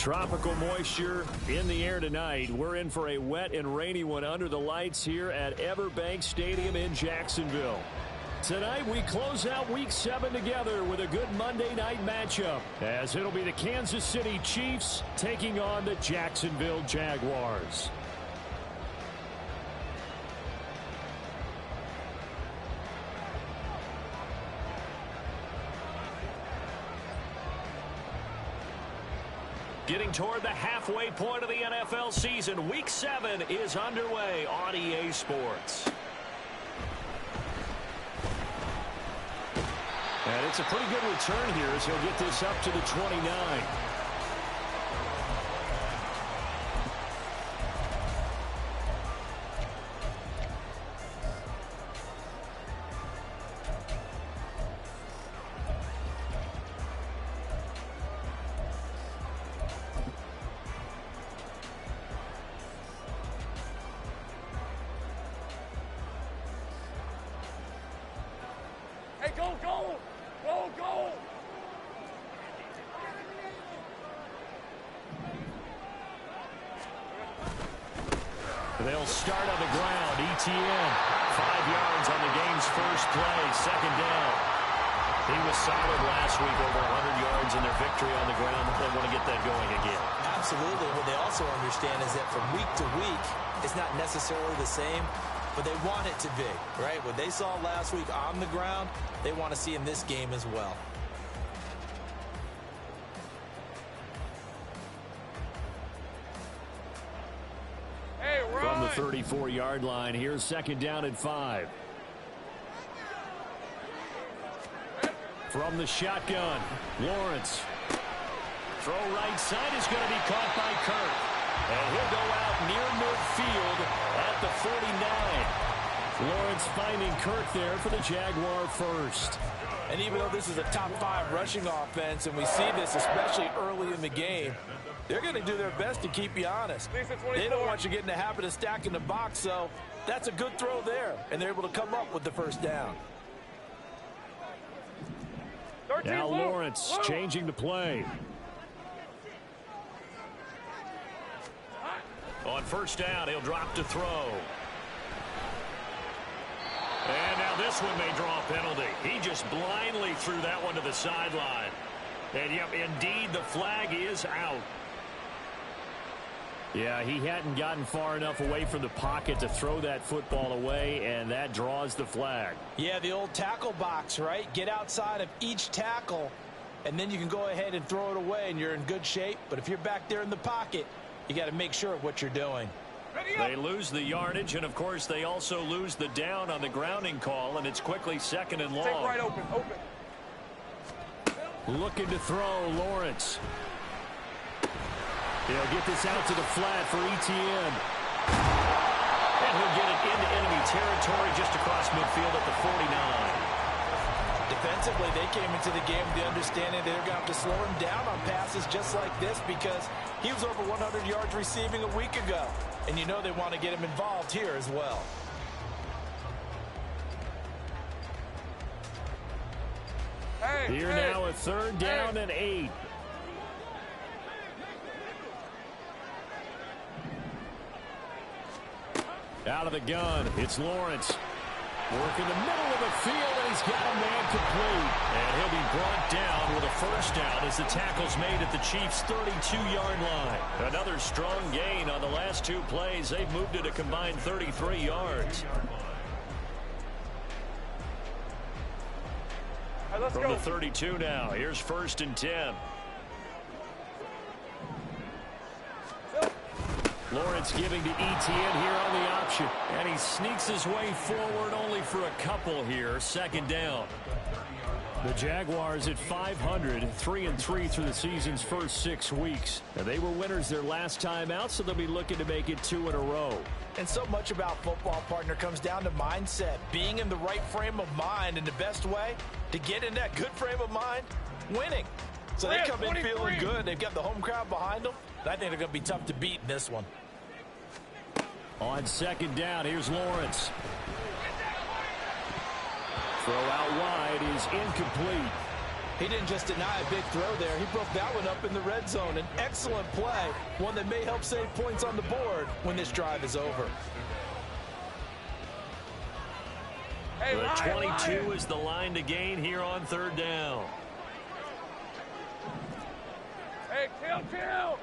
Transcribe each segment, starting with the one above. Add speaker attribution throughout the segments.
Speaker 1: Tropical moisture in the air tonight. We're in for a wet and rainy one under the lights here at Everbank Stadium in Jacksonville. Tonight we close out Week 7 together with a good Monday night matchup, as it'll be the Kansas City Chiefs taking on the Jacksonville Jaguars. Getting toward the halfway point of the NFL season, Week 7 is underway on EA Sports. And it's a pretty good return here as he'll get this up to the 29. They'll start on the ground. ETN, 5 yards on the game's first play, second down. He was solid last week, over 100 yards in their victory on the ground. They want to get that going again.
Speaker 2: Absolutely. What they also understand is that from week to week, it's not necessarily the same, but they want it to be, right? What they saw last week on the ground, they want to see in this game as well.
Speaker 1: From the 34-yard line, here's second down and 5. From the shotgun, Lawrence. Throw right side is going to be caught by Kirk. And he'll go out near midfield at the 49. Lawrence finding Kirk there for the Jaguar first.
Speaker 2: And even though this is a top 5 rushing offense, and we see this especially early in the game, they're going to do their best to keep you honest. They don't want you getting the habit of stacking the box, so that's a good throw there, and they're able to come up with the first down.
Speaker 1: Now Lawrence changing the play. On first down, he'll drop to throw. And now this one may draw a penalty. He just blindly threw that one to the sideline. And, yep, indeed, the flag is out. Yeah, he hadn't gotten far enough away from the pocket to throw that football away, and that draws the flag.
Speaker 2: Yeah, the old tackle box, right? Get outside of each tackle, and then you can go ahead and throw it away, and you're in good shape. But if you're back there in the pocket, you got to make sure of what you're doing.
Speaker 1: They lose the yardage, and, of course, they also lose the down on the grounding call, and it's quickly second and long.
Speaker 3: Take right open.
Speaker 1: Looking to throw, Lawrence. He'll get this out to the flat for ETN. And he'll get it into enemy territory just across midfield at the 49.
Speaker 2: Defensively, they came into the game with the understanding they're going to have to slow him down on passes just like this because he was over 100 yards receiving a week ago. And you know they want to get him involved here as well.
Speaker 1: Here now a third down and 8. Out of the gun, it's Lawrence. Work in the middle of the field, and he's got a man complete. And he'll be brought down with a first down as the tackle's made at the Chiefs' 32-yard line. Another strong gain on the last 2 plays. They've moved it a combined 33 yards. From the 32 now, here's first and 10. Lawrence giving to ETN here on the option. And he sneaks his way forward only for a couple here. Second down. The Jaguars at 500, 3-3 through the season's first 6 weeks. And they were winners their last time out, so they'll be looking to make it 2 in a row.
Speaker 2: And so much about football, partner, comes down to mindset. Being in the right frame of mind, and the best way to get in that good frame of mind, winning. So they come in feeling good. They've got the home crowd behind them. I think they're going to be tough to beat in this one.
Speaker 1: On second down, here's Lawrence. Throw out wide is incomplete.
Speaker 2: He didn't just deny a big throw there. He broke that one up in the red zone. An excellent play, one that may help save points on the board when this drive is over.
Speaker 1: Hey, the 22 is the line to gain here on third down.
Speaker 3: Hey, kill!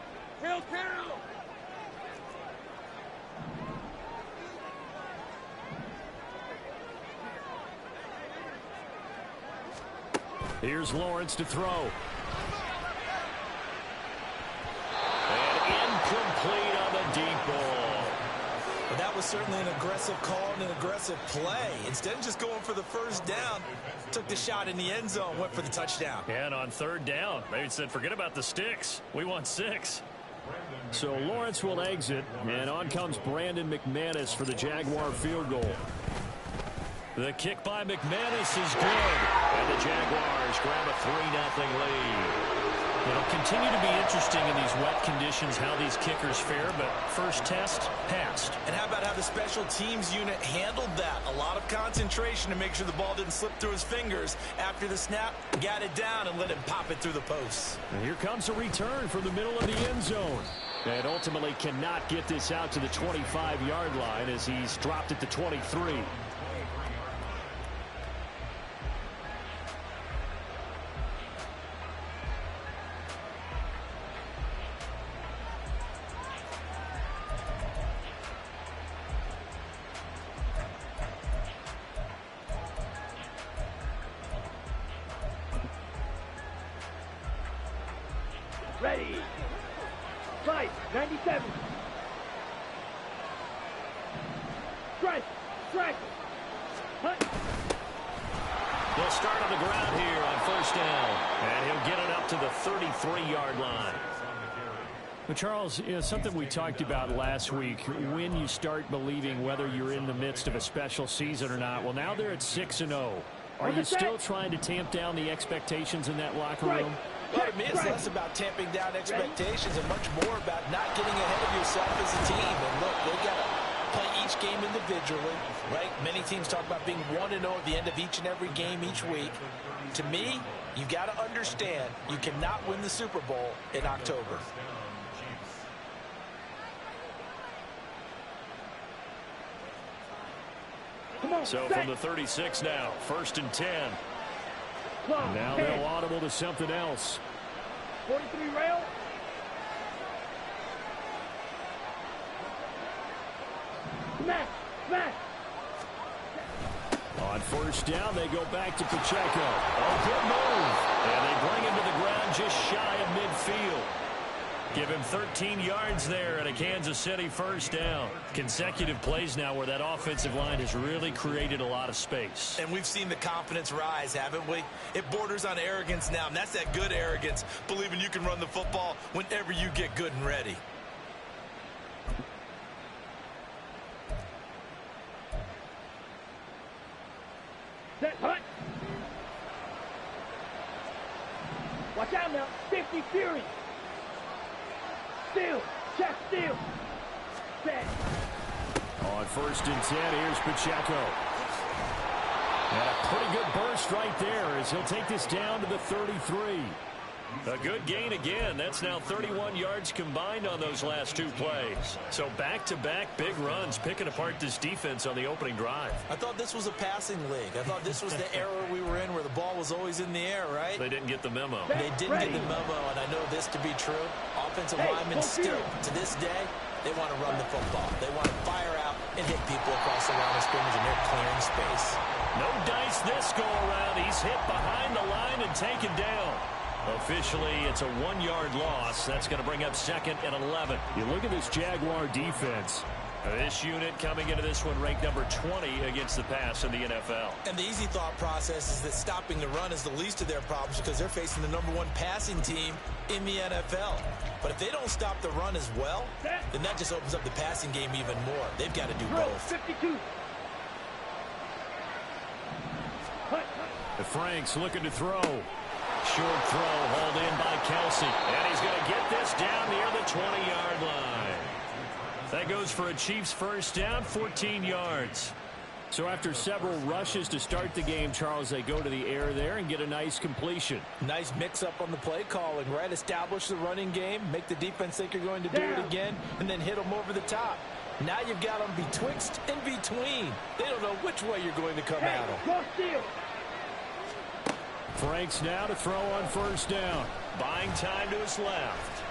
Speaker 1: Here's Lawrence to throw. And incomplete on the deep ball.
Speaker 2: But that was certainly an aggressive call and an aggressive play. Instead of just going for the first down, took the shot in the end zone, went for the touchdown.
Speaker 1: And on third down, they said, forget about the sticks. We want 6. So Lawrence will exit, and on comes Brandon McManus for the Jaguar field goal. The kick by McManus is good, and the Jaguars grab a 3-0 lead. It'll continue to be interesting in these wet conditions how these kickers fare, but first test, passed.
Speaker 2: And how about how the special teams unit handled that? A lot of concentration to make sure the ball didn't slip through his fingers. After the snap, got it down and let him pop it through the posts.
Speaker 1: And here comes a return from the middle of the end zone. And ultimately cannot get this out to the 25-yard line as he's dropped at the 23.
Speaker 3: Ready. Right, 97. Strike. Hunt.
Speaker 1: They'll start on the ground here on first down. And he'll get it up to the 33-yard line. But Charles, something we talked about last week, when you start believing whether you're in the midst of a special season or not. Well, now they're at 6-0. Are you still trying to tamp down the expectations in that locker room?
Speaker 2: Well, to me, it's less about tamping down expectations and much more about not getting ahead of yourself as a team. And look, they got to play each game individually, right? Many teams talk about being 1-0 at the end of each and every game each week. To me, you got to understand you cannot win the Super Bowl in October.
Speaker 1: So from the 36 now, 1st and 10. Now they'll audible to something else.
Speaker 3: 43 rail. Smash.
Speaker 1: On first down, they go back to Pacheco. A good move. And they bring him to the ground just shy of midfield. Give him 13 yards there at a Kansas City first down. Consecutive plays now where that offensive line has really created a lot of space.
Speaker 2: And we've seen the confidence rise, haven't we? It borders on arrogance now, and that's that good arrogance, believing you can run the football whenever you get good and ready.
Speaker 3: Set, hunt. Watch out now. 50 Fury. Steal. Check steal. Set.
Speaker 1: On 1st and 10, here's Pacheco. And a pretty good burst right there as he'll take this down to the 33. A good gain again. That's now 31 yards combined on those last 2 plays. So back-to-back big runs, picking apart this defense on the opening drive.
Speaker 2: I thought this was a passing league. I thought this was the era we were in where the ball was always in the air, right?
Speaker 1: They didn't get the memo.
Speaker 2: They didn't get the memo, and I know this to be true. Offensive linemen still, to this day, they want to run the football. They want to fire out and hit people across the line of scrimmage, and they're clearing space.
Speaker 1: No dice this go-around. He's hit behind the line and taken down. Officially, it's a 1-yard loss. That's going to bring up 2nd and 11. You look at this Jaguar defense. This unit coming into this one ranked number 20 against the pass in the NFL.
Speaker 2: And the easy thought process is that stopping the run is the least of their problems because they're facing the #1 passing team in the NFL. But if they don't stop the run as well, then that just opens up the passing game even more. They've got to do both.
Speaker 3: 52.
Speaker 1: The Franks looking to throw. Short throw hauled in by Kelsey. And he's going to get this down near the 20-yard line. That goes for a Chiefs first down, 14 yards. So after several rushes to start the game, Charles, they go to the air there and get a nice completion.
Speaker 2: Nice mix-up on the play calling, right? Establish the running game, make the defense think you're going to do it again, and then hit them over the top. Now you've got them betwixt and between. They don't know which way you're going to come at them.
Speaker 1: Franks now to throw on first down. Buying time to his left.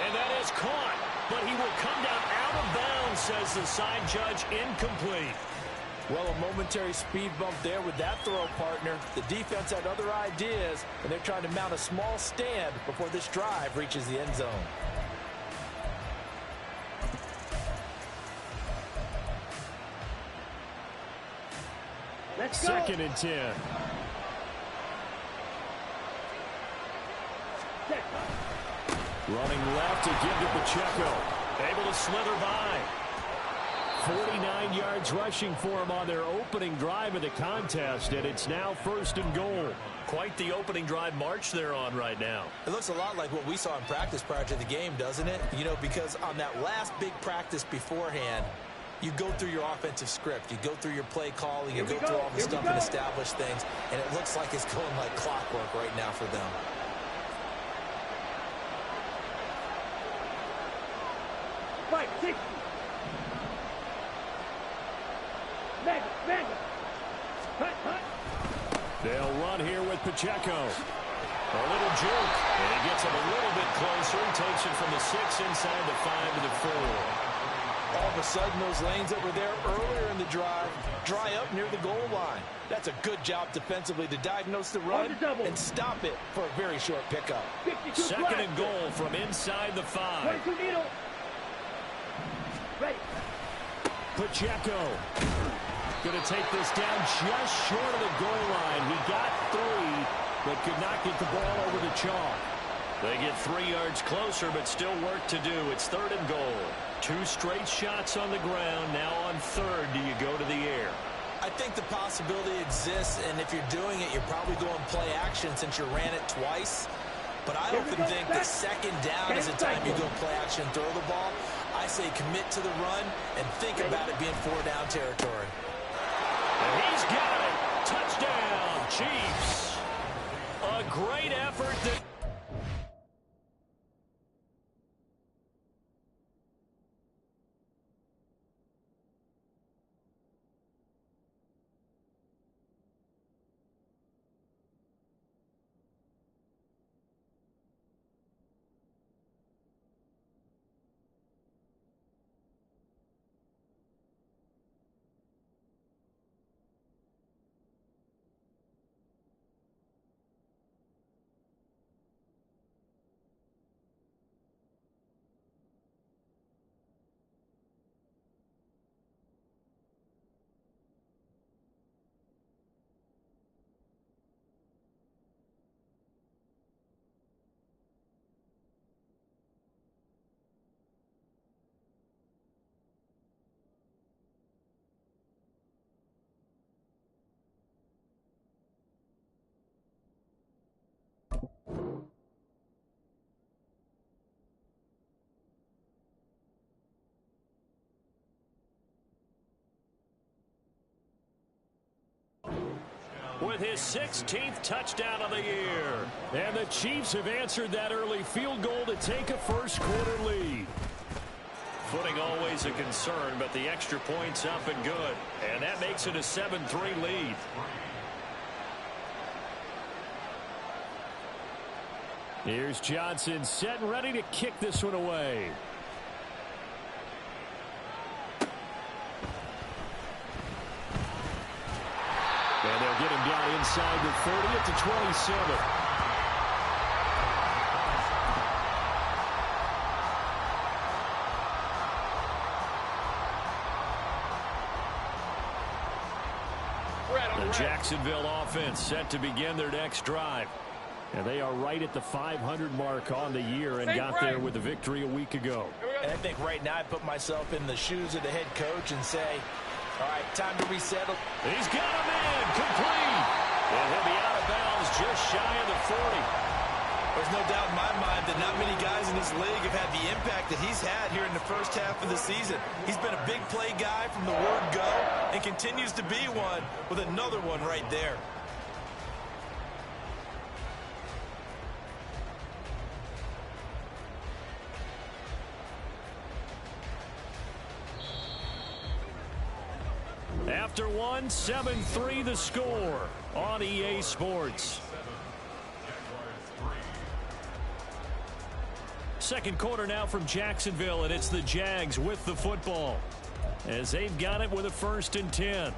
Speaker 1: And that is caught. But he will come down out of bounds, says the side judge, incomplete.
Speaker 2: Well, a momentary speed bump there with that throw, partner. The defense had other ideas, and they're trying to mount a small stand before this drive reaches the end zone.
Speaker 3: Let's go.
Speaker 1: 2nd and 10. Running left to give to Pacheco. Able to slither by. 49 yards rushing for him on their opening drive of the contest, and it's now 1st and goal. Quite the opening drive march they're on right now.
Speaker 2: It looks a lot like what we saw in practice prior to the game, doesn't it? You know, because on that last big practice beforehand, you go through your offensive script. You go through your play calling. You go through all the stuff and establish things, and it looks like it's going like clockwork right now for them.
Speaker 3: Fight 60. Mega. Hut.
Speaker 1: They'll run here with Pacheco. A little juke, and he gets him a little bit closer. He takes it from the 6 inside the 5 to the 4.
Speaker 2: All of a sudden, those lanes that were there earlier in the drive dry up near the goal line. That's a good job defensively to diagnose the run and stop it for a very short pickup.
Speaker 1: 2nd and goal from inside the 5.
Speaker 3: 22 needle. Ready.
Speaker 1: Pacheco going to take this down just short of the goal line. He got 3, but could not get the ball over the chalk. They get 3 yards closer, but still work to do. It's 3rd and goal. 2 straight shots on the ground. Now on 3rd, do you go to the air?
Speaker 2: I think the possibility exists, and if you're doing it, you're probably going play action since you ran it twice. But I often think that 2nd down is the time you go play action and throw the ball. I say commit to the run and think about it being 4-down territory.
Speaker 1: And he's got it. Touchdown, Chiefs. A great effort that... with his 16th touchdown of the year. And the Chiefs have answered that early field goal to take a first-quarter lead. Footing always a concern, but the extra point's up and good. And that makes it a 7-3 lead. Here's Johnson set and ready to kick this one away. And they'll get him down inside the 30 at the 27. The Jacksonville offense set to begin their next drive. And they are right at the 500 mark on the year and got there with the victory a week ago.
Speaker 2: And I think right now I put myself in the shoes of the head coach and say, all right, time to resettle.
Speaker 1: He's got him in, complete. And he'll be out of bounds just shy of the 40.
Speaker 2: There's no doubt in my mind that not many guys in this league have had the impact that he's had here in the first half of the season. He's been a big play guy from the word go and continues to be one with another one right there.
Speaker 1: After one, 7-3 the score on EA Sports. Second quarter now from Jacksonville, and it's the Jags with the football as they've got it with a 1st and 10.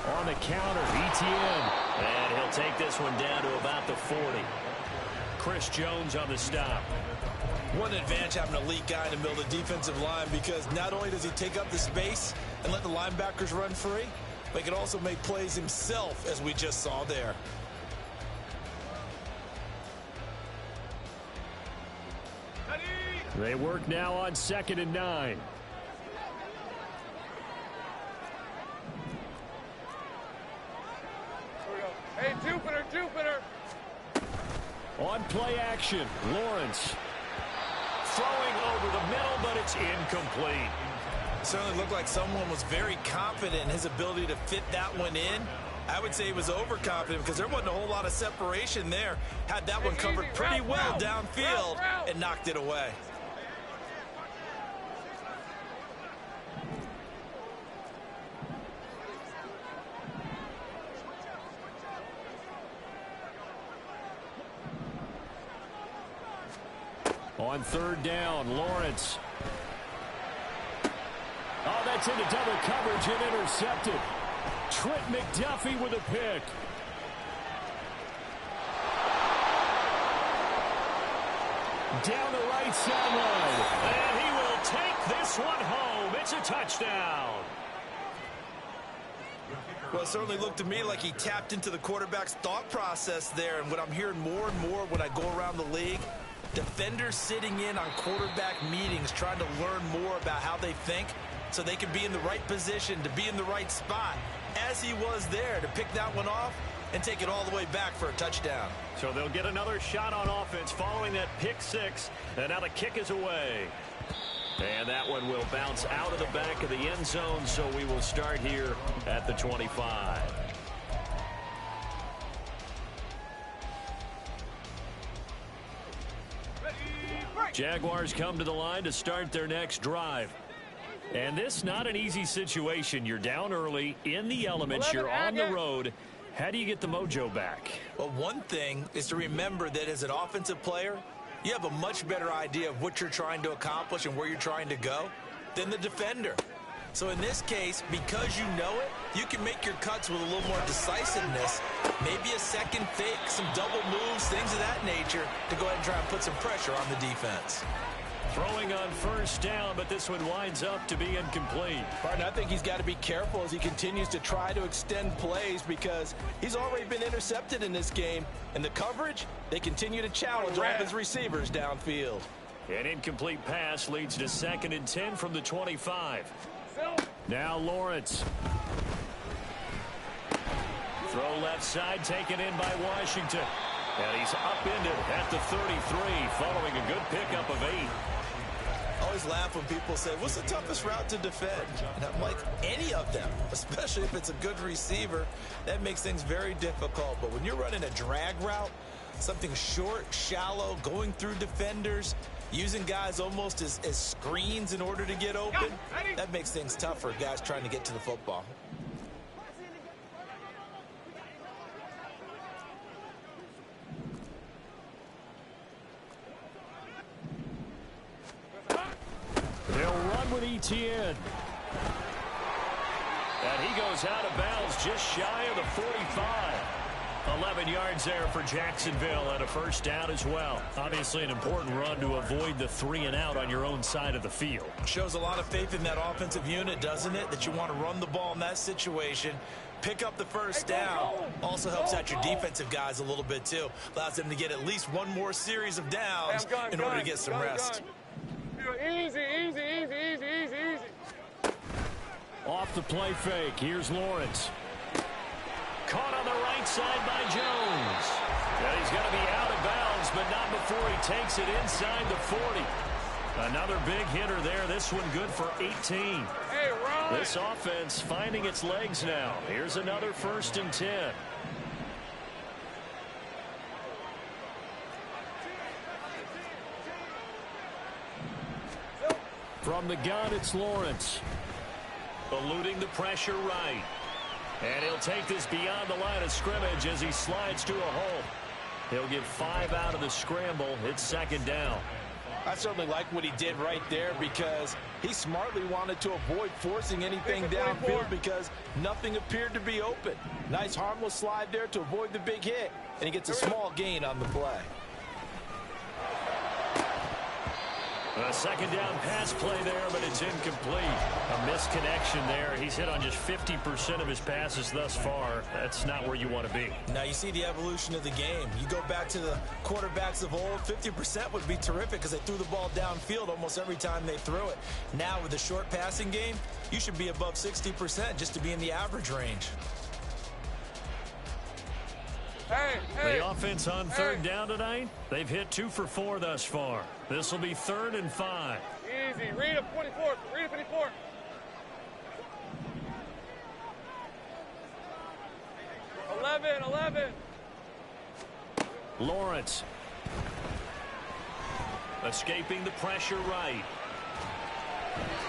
Speaker 1: On the counter, ETN, and he'll take this one down to about the 40. Chris Jones on the stop.
Speaker 2: One advantage having an elite guy in the middle of the defensive line, because not only does he take up the space and let the linebackers run free, but he can also make plays himself, as we just saw there.
Speaker 1: They work now on 2nd and 9.
Speaker 4: Hey, Jupiter!
Speaker 1: On play action, Lawrence. Throwing over the middle, but it's incomplete.
Speaker 2: Certainly looked like someone was very confident in his ability to fit that one in. I would say he was overconfident because there wasn't a whole lot of separation there. Had that one covered pretty well downfield and knocked it away.
Speaker 1: On 3rd down, Lawrence. Oh, that's into double coverage and intercepted. Trent McDuffie with a pick. Down the right sideline. And he will take this one home. It's a touchdown.
Speaker 2: Well, it certainly looked to me like he tapped into the quarterback's thought process there. And what I'm hearing more and more when I go around the league, defenders sitting in on quarterback meetings trying to learn more about how they think so they can be in the right position to be in the right spot, as he was there to pick that one off and take it all the way back for a touchdown.
Speaker 1: So they'll get another shot on offense following that pick 6, and now the kick is away. And that one will bounce out of the back of the end zone, so we will start here at the 25. Jaguars come to the line to start their next drive. And this not an easy situation. You're down early, in the elements, you're on the road. How do you get the mojo back?
Speaker 2: Well, one thing is to remember that as an offensive player, you have a much better idea of what you're trying to accomplish and where you're trying to go than the defender. So in this case, because you know it, you can make your cuts with a little more decisiveness, maybe a second fake, some double moves, things of that nature, to go ahead and try and put some pressure on the defense.
Speaker 1: Throwing on 1st down, but this one winds up to be incomplete.
Speaker 2: Partner, I think he's got to be careful as he continues to try to extend plays, because he's already been intercepted in this game. And the coverage, they continue to challenge all of his receivers downfield.
Speaker 1: An incomplete pass leads to 2nd and 10 from the 25. Now Lawrence. Throw left side, taken in by Washington. And he's upended at the 33, following a good pickup of 8.
Speaker 2: I always laugh when people say, what's the toughest route to defend? And I'm like, any of them, especially if it's a good receiver. That makes things very difficult. But when you're running a drag route, something short, shallow, going through defenders, using guys almost as screens in order to get open, that makes things tough for guys trying to get to the football.
Speaker 1: They'll run with ETN. And he goes out of bounds just shy of the 45. 11 yards there for Jacksonville and a first down as well. Obviously an important run to avoid the 3 and out on your own side of the field.
Speaker 2: Shows a lot of faith in that offensive unit, doesn't it? That you want to run the ball in that situation. Pick up the first down. Also helps out your defensive guys a little bit too. Allows them to get at least one more series of downs in order to get some rest.
Speaker 4: Easy, easy, easy, easy, easy, easy.
Speaker 1: Off the play fake. Here's Lawrence. Caught on the right side by Jones. And he's going to be out of bounds, but not before he takes it inside the 40. Another big hitter there. This one good for 18.
Speaker 4: Hey, Ron.
Speaker 1: This offense finding its legs now. Here's another 1st and 10. From the gun, it's Lawrence. Eluding the pressure right. And he'll take this beyond the line of scrimmage as he slides to a hole. He'll get 5 out of the scramble. It's 2nd down.
Speaker 2: I certainly like what he did right there because he smartly wanted to avoid forcing anything downfield because nothing appeared to be open. Nice harmless slide there to avoid the big hit, and he gets a small gain on the play.
Speaker 1: A 2nd down pass play there, but it's incomplete. A misconnection there. He's hit on just 50% of his passes thus far. That's not where you want to be.
Speaker 2: Now you see the evolution of the game. You go back to the quarterbacks of old, 50% would be terrific because they threw the ball downfield almost every time they threw it. Now with the short passing game, you should be above 60% just to be in the average range.
Speaker 4: Hey.
Speaker 1: The offense on 3rd down tonight, they've hit 2 for 4 thus far. This will be 3rd and 5.
Speaker 4: Easy. Read up 24. Read up 24. Eleven.
Speaker 1: Lawrence. Escaping the pressure right.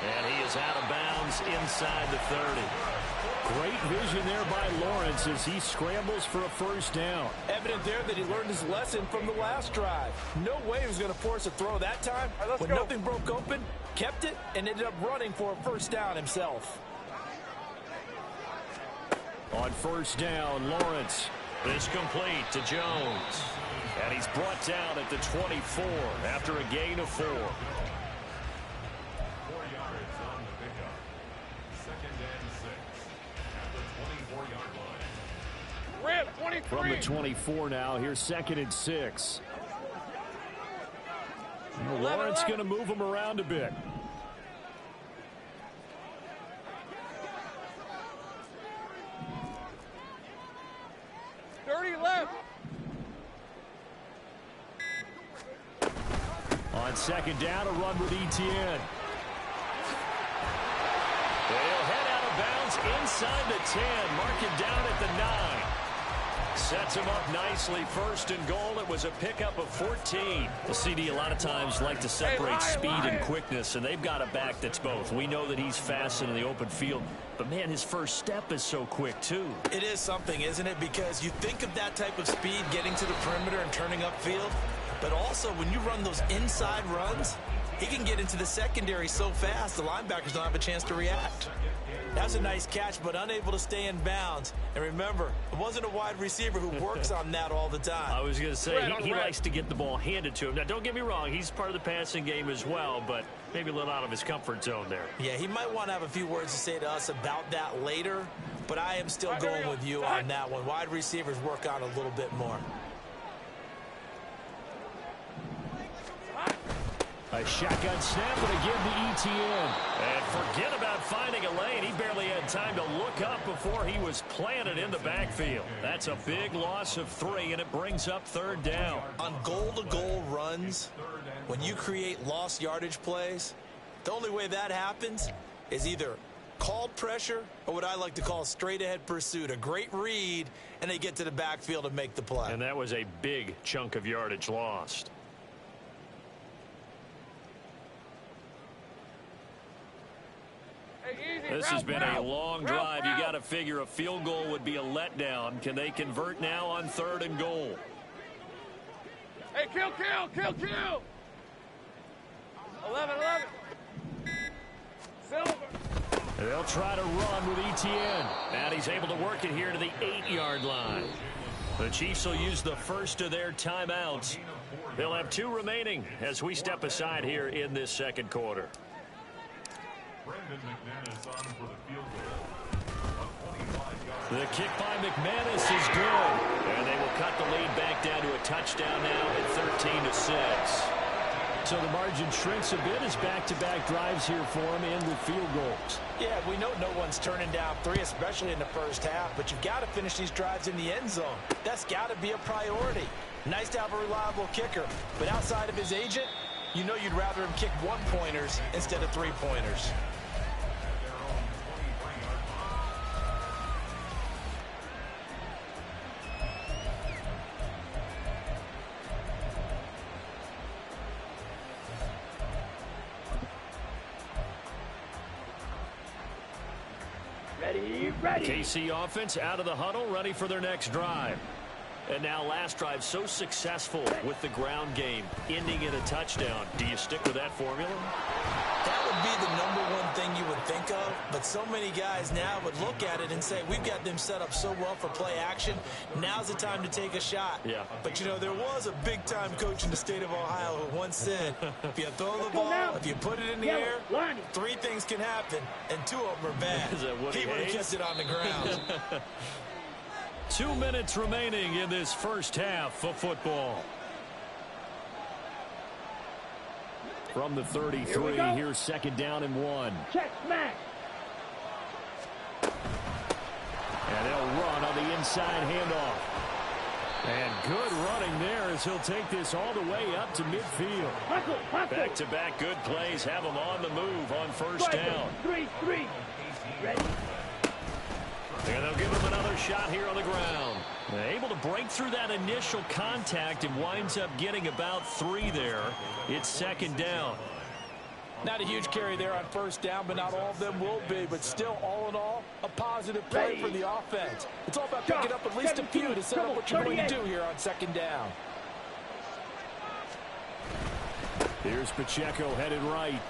Speaker 1: And he is out of bounds inside the 30. Great vision there by Lawrence as he scrambles for a 1st down.
Speaker 2: Evident there that he learned his lesson from the last drive. No way he was going to force a throw that time.
Speaker 4: All right,
Speaker 2: when nothing broke open, kept it, and ended up running for a 1st down himself.
Speaker 1: On 1st down, Lawrence is complete to Jones. And he's brought down at the 24 after a gain of 4. From the 24 now, here's 2nd and 6. Lawrence going to move him around a bit. On 2nd down, a run with Etienne. They'll head out of bounds inside the 10. Mark it down at the 9. Sets him up nicely. 1st and goal. It was a pickup of 14. The CD a lot of times like to separate speed and quickness, and they've got a back that's both. We know that he's fast in the open field, but man, his first step is so quick too.
Speaker 2: It is something, isn't it? Because you think of that type of speed getting to the perimeter and turning upfield, but also when you run those inside runs, he can get into the secondary so fast the linebackers don't have a chance to react. That's a nice catch, but unable to stay in bounds. And remember, it wasn't a wide receiver who works on that all the time.
Speaker 1: I was going to say, he likes to get the ball handed to him. Now, don't get me wrong, he's part of the passing game as well, but maybe a little out of his comfort zone there.
Speaker 2: Yeah, he might want to have a few words to say to us about that later, but I am still going with you on that one. Wide receivers work on a little bit more.
Speaker 1: A shotgun snap and again to Etienne. And forget about finding a lane. He barely had time to look up before he was planted in the backfield. That's a big loss of 3, and it brings up 3rd down.
Speaker 2: On goal-to-goal runs, when you create lost yardage plays, the only way that happens is either called pressure or what I like to call straight-ahead pursuit. A great read, and they get to the backfield and make the play.
Speaker 1: And that was a big chunk of yardage lost. This has been a long drive. You got to figure a field goal would be a letdown. Can they convert now on 3rd and goal?
Speaker 4: Hey, kill. 11. Silver.
Speaker 1: They'll try to run with Etienne. And he's able to work it here to the 8-yard line. The Chiefs will use the first of their timeouts. They'll have 2 remaining as we step aside here in this second quarter. The kick by McManus is good. And they will cut the lead back down to a touchdown now at 13-6. So the margin shrinks a bit as back-to-back drives here for him and with field goals.
Speaker 2: Yeah, we know no one's turning down 3, especially in the first half, but you've got to finish these drives in the end zone. That's got to be a priority. Nice to have a reliable kicker, but outside of his agent, you know you'd rather him kick 1-pointers instead of 3-pointers.
Speaker 1: KC offense out of the huddle, ready for their next drive. And now last drive so successful with the ground game, ending in a touchdown. Do you stick with that formula?
Speaker 2: That would be the #1 thing you would think of, but so many guys now would look at it and say, we've got them set up so well for play action. Now's the time to take a shot.
Speaker 1: Yeah.
Speaker 2: But, you know, there was a big-time coach in the state of Ohio who once said, if you throw the ball, if you put it in the air, 3 things can happen, and 2 of them are bad. He would have kept it on the ground.
Speaker 1: 2 minutes remaining in this first half of football. From the 33, here's second down and 1.
Speaker 3: Check smash.
Speaker 1: And they'll run on the inside handoff. And good running there as he'll take this all the way up to midfield. Back-to-back good plays have him on the move on first down.
Speaker 3: 3-3. Ready?
Speaker 1: And they'll give him another shot here on the ground. Able to break through that initial contact and winds up getting about 3 there. It's second down.
Speaker 2: Not a huge carry there on first down, but not all of them will be. But still, all in all, a positive play for the offense. It's all about picking up at least a few to set up what you're going to do here on second down.
Speaker 1: Here's Pacheco headed right.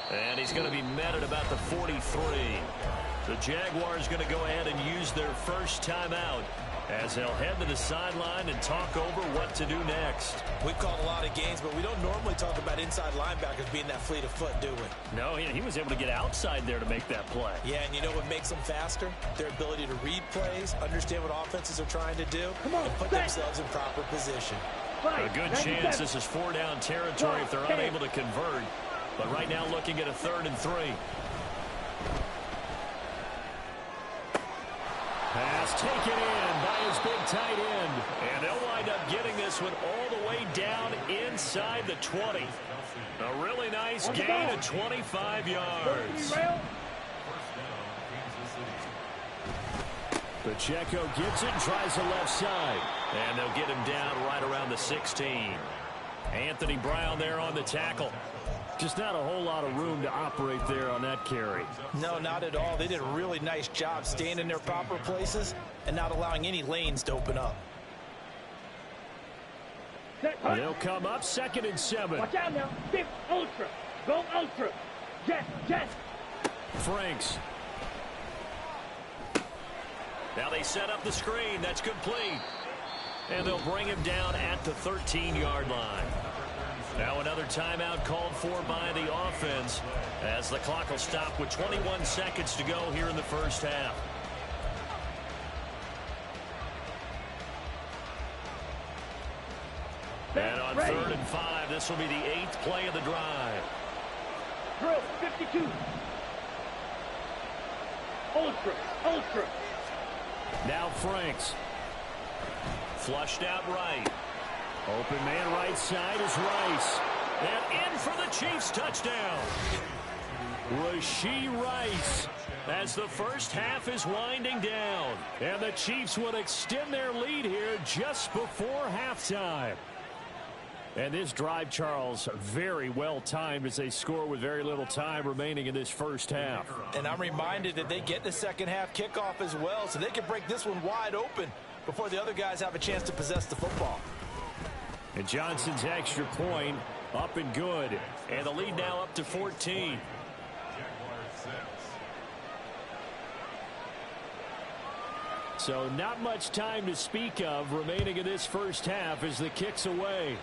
Speaker 1: And he's going to be met at about the 43. The Jaguars going to go ahead and use their first timeout as they'll head to the sideline and talk over what to do next.
Speaker 2: We've called a lot of games, but we don't normally talk about inside linebackers being that fleet of foot, do we?
Speaker 1: No, he was able to get outside there to make that play.
Speaker 2: Yeah, and you know what makes them faster? Their ability to read plays, understand what offenses are trying to do, and put themselves in proper position.
Speaker 1: A good chance this is 4-down territory if they're unable to convert. But right now looking at a 3rd and 3. Pass taken in by his big tight end. And they'll wind up getting this one all the way down inside the 20. A really nice gain of 25 yards. Pacheco gets it and tries the left side. And they'll get him down right around the 16. Anthony Brown there on the tackle. Just not a whole lot of room to operate there on that carry.
Speaker 2: No, not at all. They did a really nice job staying in their proper places and not allowing any lanes to open up.
Speaker 1: They'll come up 2nd and 7.
Speaker 3: Watch out now. 5th ultra. Go ultra. Jet.
Speaker 1: Franks. Now they set up the screen. That's complete. And they'll bring him down at the 13-yard line. Now another timeout called for by the offense as the clock will stop with 21 seconds to go here in the first half. And on 3rd and 5, this will be the 8th play of the drive.
Speaker 3: Drill 52. Ultra.
Speaker 1: Now Franks. Flushed out right. Open man right side is Rice. And in for the Chiefs touchdown. Rashee Rice as the first half is winding down. And the Chiefs would extend their lead here just before halftime. And this drive, Charles, very well timed as they score with very little time remaining in this first half.
Speaker 2: And I'm reminded that they get the second half kickoff as well, so they can break this one wide open before the other guys have a chance to possess the football.
Speaker 1: And Johnson's extra point up and good. And the lead now up to 14. So not much time to speak of remaining in this first half as the kick's away.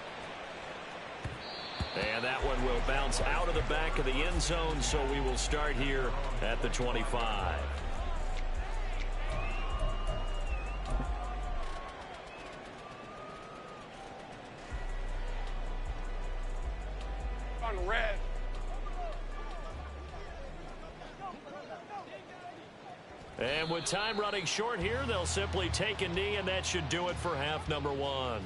Speaker 1: And that one will bounce out of the back of the end zone, so we will start here at the 25.
Speaker 4: On red.
Speaker 1: And with time running short here, they'll simply take a knee, and that should do it for half number one.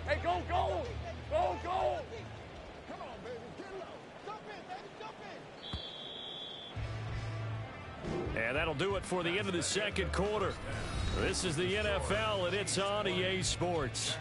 Speaker 4: Hey, go, go! Go, go! Come on, baby. Get low. Jump in, baby. Jump in.
Speaker 1: And that'll do it for the end of the second quarter. This is the NFL, and it's on EA Sports.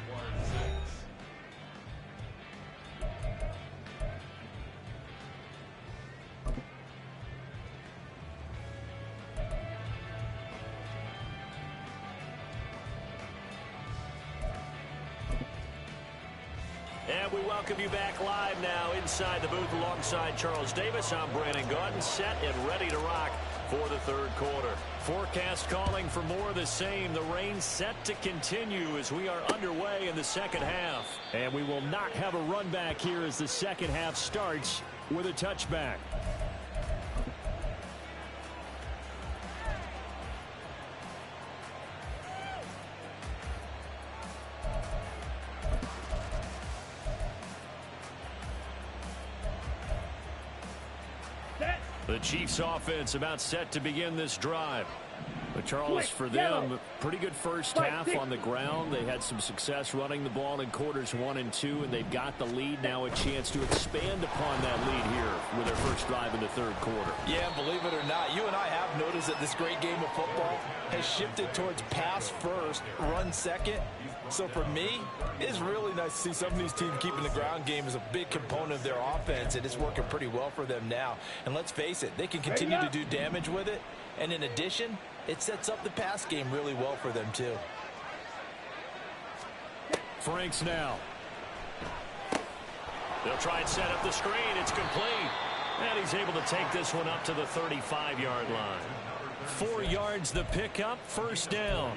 Speaker 1: And we welcome you back live now inside the booth alongside Charles Davis. I'm Brandon Gaudin, set and ready to rock for the third quarter. Forecast calling for more of the same. The rain set to continue as we are underway in the second half. And we will not have a run back here as the second half starts with a touchback. The Chiefs offense about set to begin this drive. But Charles, for them, pretty good first half on the ground. They had some success running the ball in quarters 1 and 2, and they've got the lead now, a chance to expand upon that lead here with their first drive in the third quarter.
Speaker 2: Yeah, believe it or not, you and I have noticed that this great game of football has shifted towards pass first, run second. So for me, it's really nice to see some of these teams keeping the ground game as a big component of their offense, and it's working pretty well for them now. And let's face it, they can continue to do damage with it. And in addition, it sets up the pass game really well for them, too.
Speaker 1: Franks now. They'll try and set up the screen. It's complete. And he's able to take this one up to the 35-yard line. 4 yards the pickup, first down.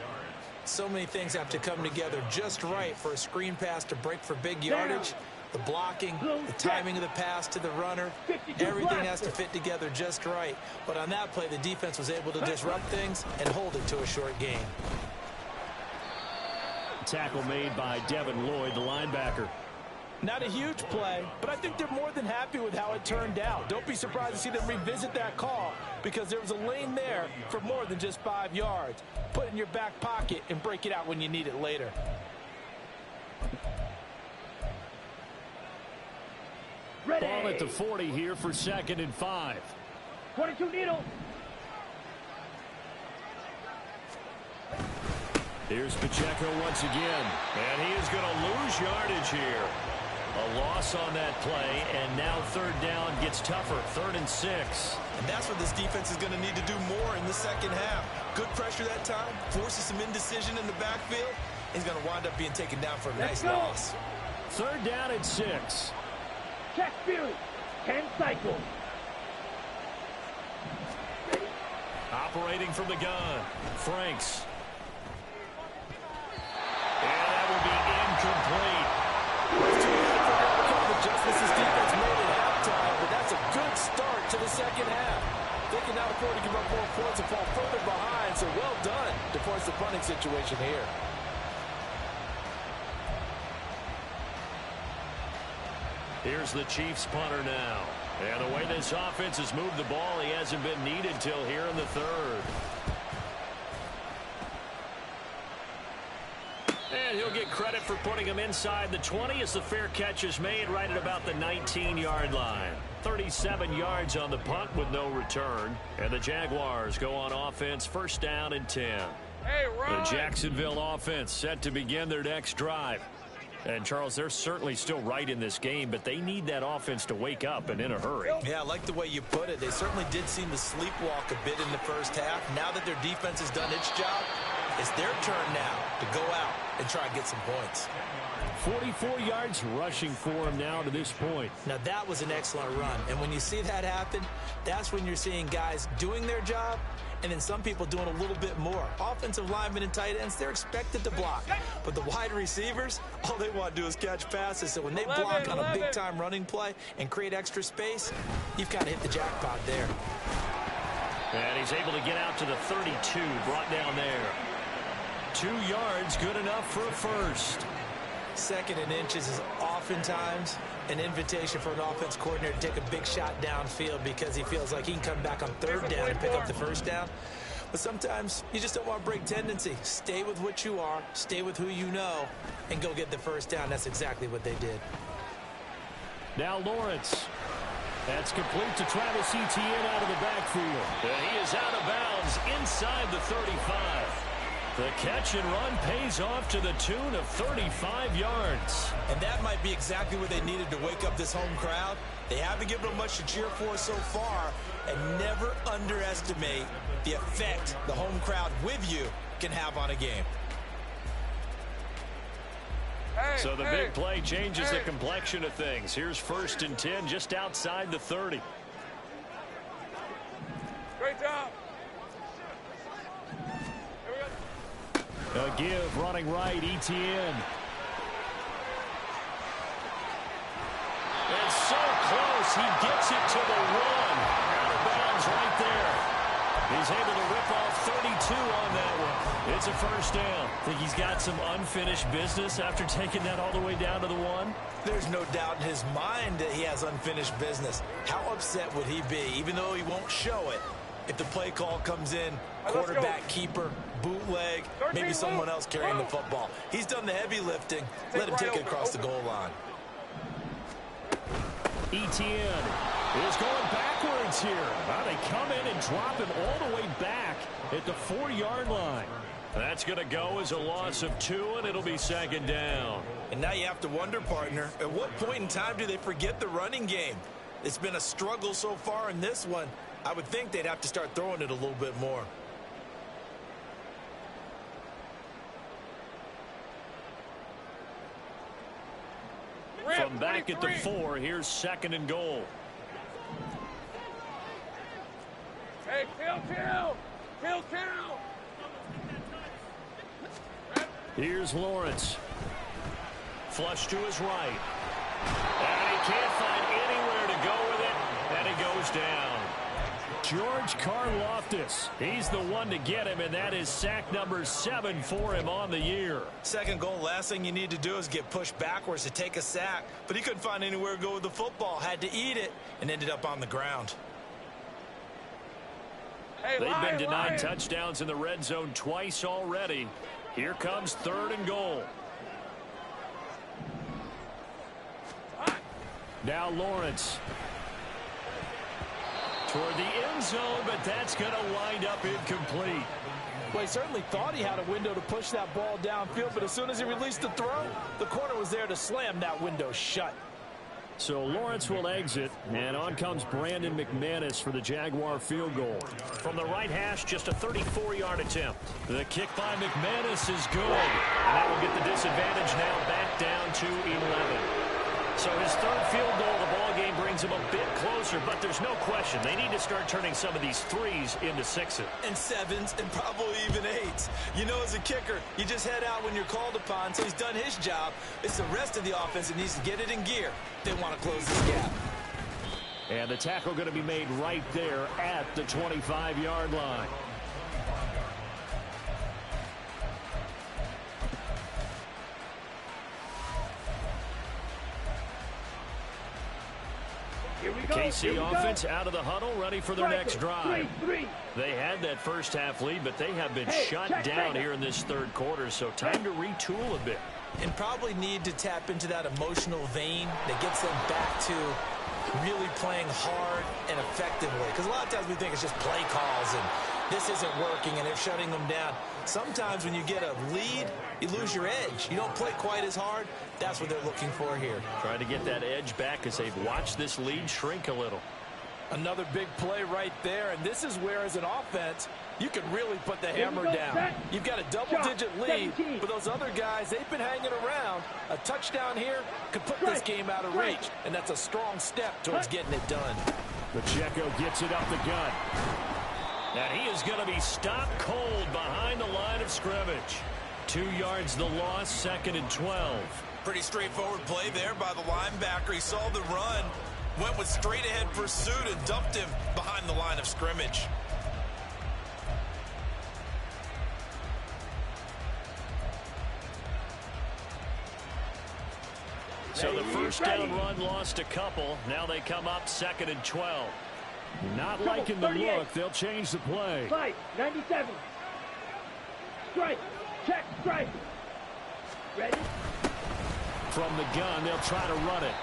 Speaker 5: So many things have to come together just right for a screen pass to break for big yardage. The blocking, the timing of the pass to the runner, everything has to fit together just right. But on that play, the defense was able to disrupt things and hold it to a short gain.
Speaker 1: Tackle made by Devin Lloyd, the linebacker.
Speaker 2: Not a huge play, but I think they're more than happy with how it turned out. Don't be surprised to see them revisit that call because there was a lane there for more than just 5 yards. Put it in your back pocket and break it out when you need it later.
Speaker 3: Ready.
Speaker 1: Ball at the 40 here for 2nd and 5.
Speaker 3: 22 needle.
Speaker 1: Here's Pacheco once again, and he is going to lose yardage here. A loss on that play, and now 3rd down gets tougher, 3rd and 6.
Speaker 5: And that's what this defense is going to need to do more in the second half. Good pressure that time, forces some indecision in the backfield. He's going to wind up being taken down for a nice loss.
Speaker 1: 3rd down and 6.
Speaker 3: Check Fury. 10 cycles.
Speaker 1: Operating from the gun, Franks. And that will be incomplete.
Speaker 2: Adjustments this defense made at halftime, but that's a good start to the second half. They can now afford to give up more points and fall further behind, so well done to force the punting situation here.
Speaker 1: Here's the Chiefs punter now. And the way this offense has moved the ball, he hasn't been needed till here in the 3rd. And he'll get credit for putting him inside the 20 as the fair catch is made right at about the 19-yard line. 37 yards on the punt with no return. And the Jaguars go on offense, 1st down and 10.
Speaker 4: Hey, Ron.
Speaker 1: The Jacksonville offense set to begin their next drive. And, Charles, they're certainly still right in this game, but they need that offense to wake up and in a hurry.
Speaker 5: Yeah, I like the way you put it. They certainly did seem to sleepwalk a bit in the first half. Now that their defense has done its job, it's their turn now to go out and try and get some points.
Speaker 1: 44 yards rushing for him now to this point.
Speaker 5: Now, that was an excellent run. And when you see that happen, that's when you're seeing guys doing their job and then some people doing a little bit more. Offensive linemen and tight ends, they're expected to block. But the wide receivers, all they want to do is catch passes. So when they block on a big-time running play and create extra space, you've kind of hit the jackpot there.
Speaker 1: And he's able to get out to the 32, brought down there. 2 yards, good enough for a first.
Speaker 5: 2nd and inches is oftentimes an invitation for an offense coordinator to take a big shot downfield because he feels like he can come back on 3rd down and pick up the 1st down. But sometimes you just don't want to break tendency. Stay with what you are, stay with who you know, and go get the 1st down. That's exactly what they did.
Speaker 1: Now Lawrence. That's complete to Travis Etienne out of the backfield. And he is out of bounds inside the 35. The catch and run pays off to the tune of 35 yards.
Speaker 5: And that might be exactly what they needed to wake up this home crowd. They haven't given them much to cheer for so far, and never underestimate the effect the home crowd with you can have on a game.
Speaker 1: So the big play changes the complexion of things. Here's 1st and 10 just outside the 30.
Speaker 4: Great job.
Speaker 1: A give running right, Etienne. And so close, he gets it to the 1. Out of bounds right there. He's able to rip off 32 on that one. It's a 1st down. Think he's got some unfinished business after taking that all the way down to the 1?
Speaker 5: There's no doubt in his mind that he has unfinished business. How upset would he be, even though he won't show it, if the play call comes in, quarterback keeper, bootleg, maybe someone else carrying the football. He's done the heavy lifting. Let him take it across the goal line.
Speaker 1: Etienne is going backwards here. Now they come in and drop him all the way back at the 4-yard line. That's going to go as a loss of 2, and it'll be 2nd down.
Speaker 5: And now you have to wonder, partner, at what point in time do they forget the running game? It's been a struggle so far in this one. I would think they'd have to start throwing it a little bit more.
Speaker 1: From back at the 4, here's 2nd and goal.
Speaker 4: Hey, kill.
Speaker 1: Here's Lawrence. Flush to his right. And he can't find anywhere to go with it, and he goes down. George Karlaftis, he's the one to get him, and that is sack number 7 for him on the year.
Speaker 5: 2nd goal, last thing you need to do is get pushed backwards to take a sack, but he couldn't find anywhere to go with the football, had to eat it, and ended up on the ground.
Speaker 1: They've been denied touchdowns in the red zone twice already. Here comes 3rd and goal. Now Lawrence. Toward the end zone, but that's going to wind up incomplete.
Speaker 2: Well, he certainly thought he had a window to push that ball downfield, but as soon as he released the throw, the corner was there to slam that window shut.
Speaker 1: So Lawrence will exit, and on comes Brandon McManus for the Jaguar field goal. From the right hash, just a 34-yard attempt. The kick by McManus is good, and that will get the disadvantage now back down to 11. So his 3rd field goal of the ball game brings him a bit closer, but there's no question they need to start turning some of these 3s into 6s.
Speaker 5: And 7s, and probably even 8s. You know, as a kicker, you just head out when you're called upon, so he's done his job. It's the rest of the offense that needs to get it in gear. They want to close this gap.
Speaker 1: And the tackle going to be made right there at the 25-yard line. KC offense out of the huddle, ready for their next drive. They had that first half lead, but they have been shut down here in this 3rd quarter, so time to retool a bit.
Speaker 5: And probably need to tap into that emotional vein that gets them back to really playing hard and effectively. Because a lot of times we think it's just play calls and this isn't working and they're shutting them down. Sometimes when you get a lead, you lose your edge. You don't play quite as hard. That's what they're looking for here.
Speaker 1: Trying to get that edge back as they've watched this lead shrink a little.
Speaker 2: Another big play right there, and this is where, as an offense, you can really put the hammer down. You've got a double-digit lead, but those other guys, they've been hanging around. A touchdown here could put this game out of reach, and that's a strong step towards getting it done.
Speaker 1: Pacheco gets it up the gut. And he is going to be stopped cold behind the line of scrimmage. 2 yards the loss, 2nd and 12.
Speaker 5: Pretty straightforward play there by the linebacker. He saw the run, went with straight-ahead pursuit, and dumped him behind the line of scrimmage.
Speaker 1: So the first down run lost a couple. Now they come up 2nd and 12. Not liking the look. They'll change the play.
Speaker 3: 97. Strike. Check. Strike. Ready?
Speaker 1: From the gun, they'll try to run it.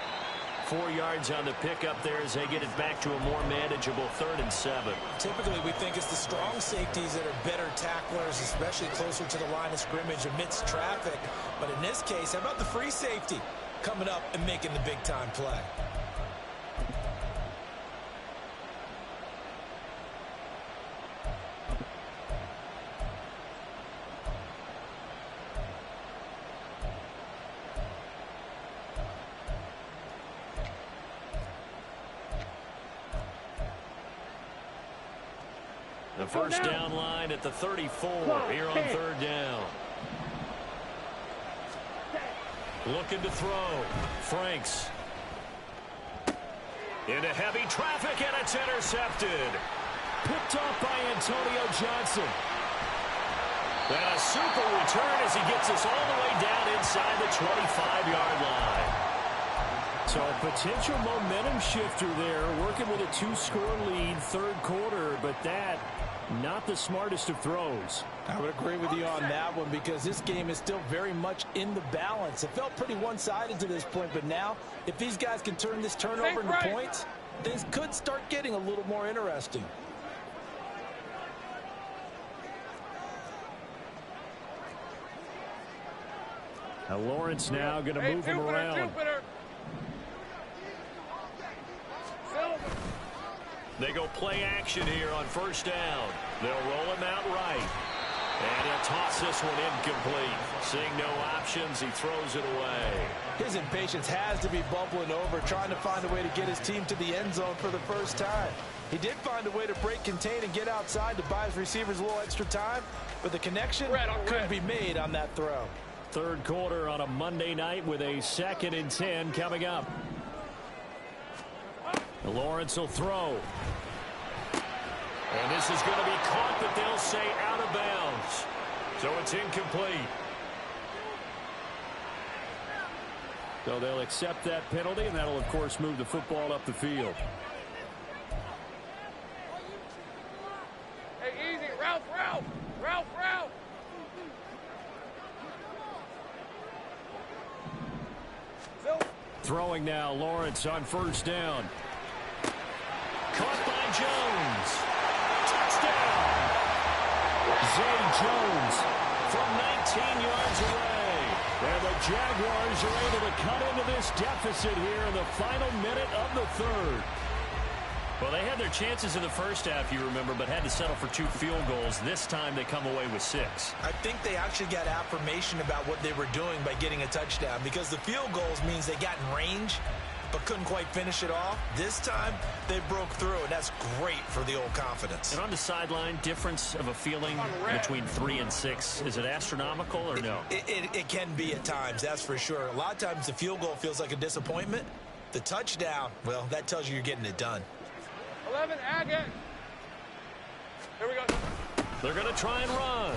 Speaker 1: 4 yards on the pickup there as they get it back to a more manageable 3rd and 7.
Speaker 5: Typically, we think it's the strong safeties that are better tacklers, especially closer to the line of scrimmage amidst traffic. But in this case, how about the free safety coming up and making the big-time play?
Speaker 1: The first down line at the 34 here on 3rd down. Looking to throw. Franks. Into heavy traffic, and it's intercepted. Picked off by Antonio Johnson. And a super return as he gets us all the way down inside the 25-yard line. So a potential momentum shifter there, working with a 2-score lead, 3rd quarter, but that not the smartest of throws.
Speaker 2: I would agree with you on that one because this game is still very much in the balance. It felt pretty one-sided to this point, but now if these guys can turn this turnover into points, things could start getting a little more interesting.
Speaker 1: Now Lawrence now going to move him around. They go play action here on 1st down. They'll roll him out right. And he'll toss this one incomplete. Seeing no options, he throws it away.
Speaker 2: His impatience has to be bubbling over, trying to find a way to get his team to the end zone for the first time. He did find a way to break contain and get outside to buy his receivers a little extra time, but the connection couldn't be made on that throw.
Speaker 1: 3rd quarter on a Monday night with a 2nd and 10 coming up. Lawrence will throw. And this is going to be caught, but they'll say out of bounds. So it's incomplete. So they'll accept that penalty, and that'll, of course, move the football up the field.
Speaker 4: Hey, easy. Ralph.
Speaker 1: Throwing now, Lawrence on 1st down. Caught by Jones. Touchdown! Zay Jones from 19 yards away. And the Jaguars are able to cut into this deficit here in the final minute of the 3rd. Well, they had their chances in the first half, you remember, but had to settle for 2 field goals. This time they come away with 6.
Speaker 5: I think they actually got affirmation about what they were doing by getting a touchdown, because the field goals means they got in range but couldn't quite finish it off. This time they broke through, and that's great for the old confidence.
Speaker 1: And on the sideline, difference of a feeling between 3 and 6, is it astronomical or no?
Speaker 5: It can be at times, that's for sure. A lot of times the field goal feels like a disappointment. The touchdown, well, that tells you you're getting it done.
Speaker 4: 11, Agate. Here we go.
Speaker 1: They're going to try and run.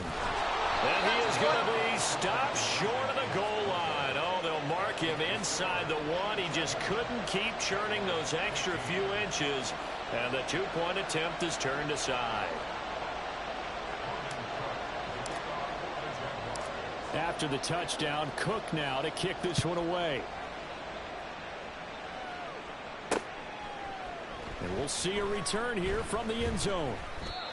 Speaker 1: And he is going to be stopped short of the goal line. Oh, they'll mark him inside the 1. He just couldn't keep churning those extra few inches. And the 2-point attempt is turned aside. After the touchdown, Cook now to kick this one away. And we'll see a return here from the end zone.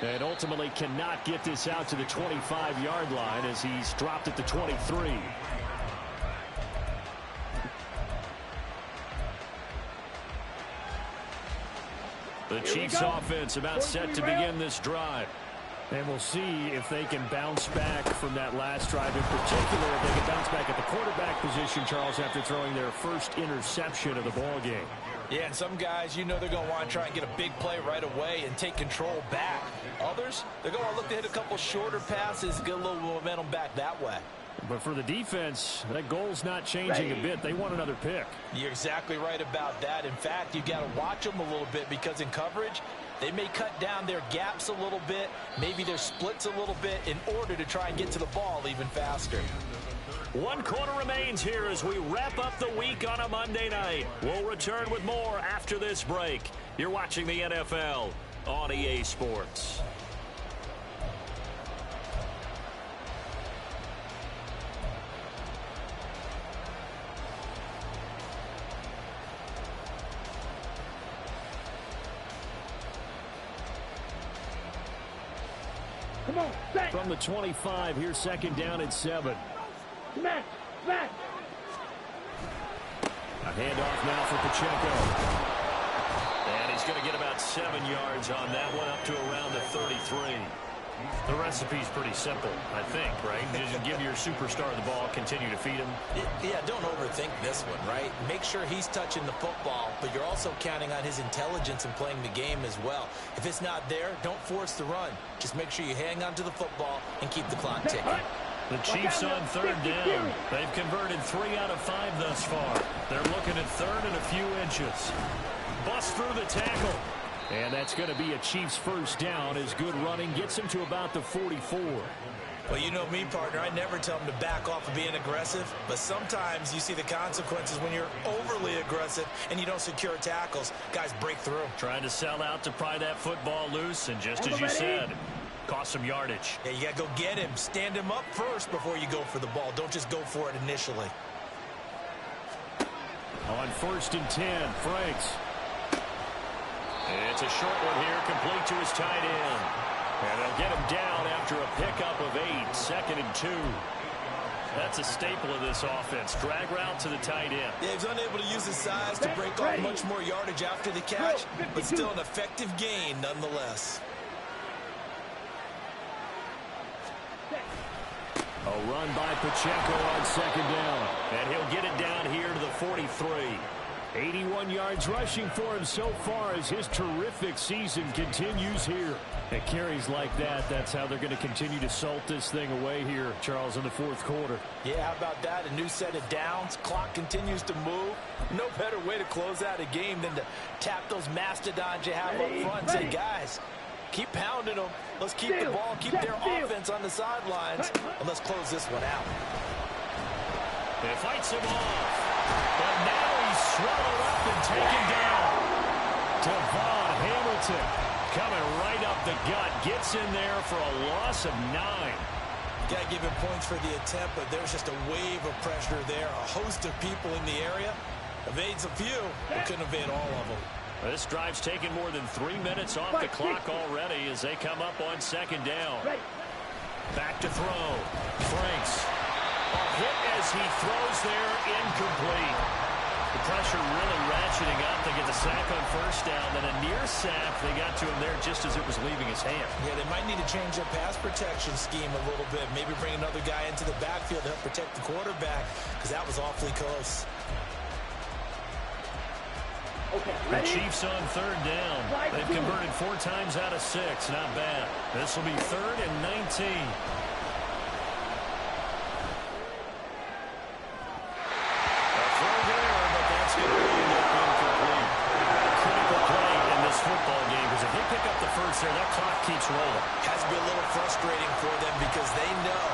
Speaker 1: And ultimately cannot get this out to the 25-yard line as he's dropped at the 23. The Chiefs offense about set to begin this drive. And we'll see if they can bounce back from that last drive in particular. If they can bounce back at the quarterback position, Charles, after throwing their first interception of the ball game.
Speaker 2: Yeah, and some guys, you know they're going to want to try and get a big play right away and take control back. Others, they're going to look to hit a couple shorter passes, get a little momentum back that way.
Speaker 1: But for the defense, that goal's not changing a bit. They want another pick.
Speaker 2: You're exactly right about that. In fact, you got to watch them a little bit because in coverage, they may cut down their gaps a little bit, maybe their splits a little bit in order to try and get to the ball even faster.
Speaker 1: 1 quarter remains here as we wrap up the week on a Monday night. We'll return with more after this break. You're watching the NFL on EA Sports.
Speaker 3: Come on, back.
Speaker 1: From the 25, here's 2nd down and 7.
Speaker 3: Smash, smash.
Speaker 1: A handoff now for Pacheco. And he's going to get about 7 yards on that one, up to around the 33. The recipe's pretty simple, I think, right? Just give your superstar the ball, continue to feed him.
Speaker 5: Yeah, don't overthink this one, right? Make sure he's touching the football, but you're also counting on his intelligence in playing the game as well. If it's not there, don't force the run. Just make sure you hang on to the football and keep the clock ticking.
Speaker 1: The Chiefs on 3rd down. They've converted 3 out of 5 thus far. They're looking at 3rd and a few inches. Bust through the tackle. And that's going to be a Chiefs 1st down as good running gets him to about the 44.
Speaker 5: Well, you know me, partner. I never tell them to back off of being aggressive, but sometimes you see the consequences when you're overly aggressive and you don't secure tackles. Guys break through.
Speaker 1: Trying to sell out to pry that football loose, and just as you said, cost some yardage.
Speaker 5: Yeah, you got to go get him. Stand him up first before you go for the ball. Don't just go for it initially.
Speaker 1: On 1st and 10, Franks. It's a short one here, complete to his tight end. And they'll get him down after a pickup of 8, 2nd and 2. That's a staple of this offense. Drag route to the tight end.
Speaker 5: Yeah, he's unable to use his size to break off much more yardage after the catch, but still an effective gain nonetheless.
Speaker 1: A run by Pacheco on 2nd down. And he'll get it down here to the 43. 81 yards rushing for him so far as his terrific season continues here. At carries like that, that's how they're going to continue to salt this thing away here, Charles, in the 4th quarter.
Speaker 2: Yeah, how about that? A new set of downs. Clock continues to move. No better way to close out a game than to tap those mastodons you have up front and say, guys, keep pounding them. Let's keep the ball, keep their offense on the sidelines, and let's close this one out.
Speaker 1: It fights him off. But now he's swallowed up and taken down. Devon Hamilton coming right up the gut. Gets in there for a loss of 9.
Speaker 5: Got to give him points for the attempt, but there's just a wave of pressure there. A host of people in the area. Evades a few, but couldn't evade all of them.
Speaker 1: This drive's taken more than 3 minutes off the clock already as they come up on 2nd down. Back to throw. Franks. A hit as he throws there, incomplete. The pressure really ratcheting up. They get the sack on 1st down, then a near sack. They got to him there just as it was leaving his hand.
Speaker 5: Yeah, they might need to change their pass protection scheme a little bit. Maybe bring another guy into the backfield to help protect the quarterback, because that was awfully close.
Speaker 1: The Chiefs on 3rd down. They've converted 4 times out of 6. Not bad. This will be 3rd and 19. Football game, because if they pick up the 1st there, that clock keeps rolling.
Speaker 5: Has to be a little frustrating for them because they know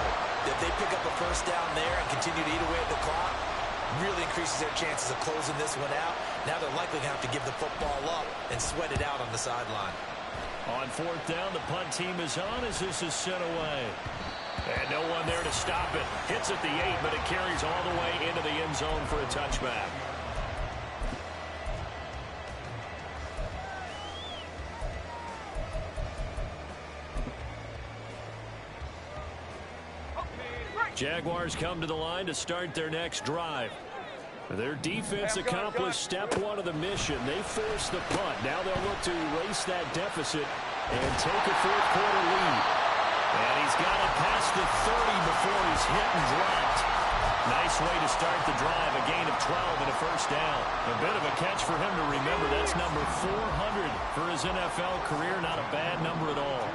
Speaker 5: that if they pick up a 1st down there and continue to eat away at the clock, really increases their chances of closing this one out. Now they're likely going to have to give the football up and sweat it out on the sideline.
Speaker 1: On 4th down, the punt team is on as this is sent away. And no one there to stop it. Hits at the 8, but it carries all the way into the end zone for a touchback. Jaguars come to the line to start their next drive. Their defense accomplished step one of the mission. They forced the punt. Now they'll look to erase that deficit and take a fourth quarter lead. And he's got it past the 30 before he's hit and dropped. Nice way to start the drive. A gain of 12 and a first down. A bit of a catch for him to remember. That's number 400 for his NFL career. Not a bad number at all.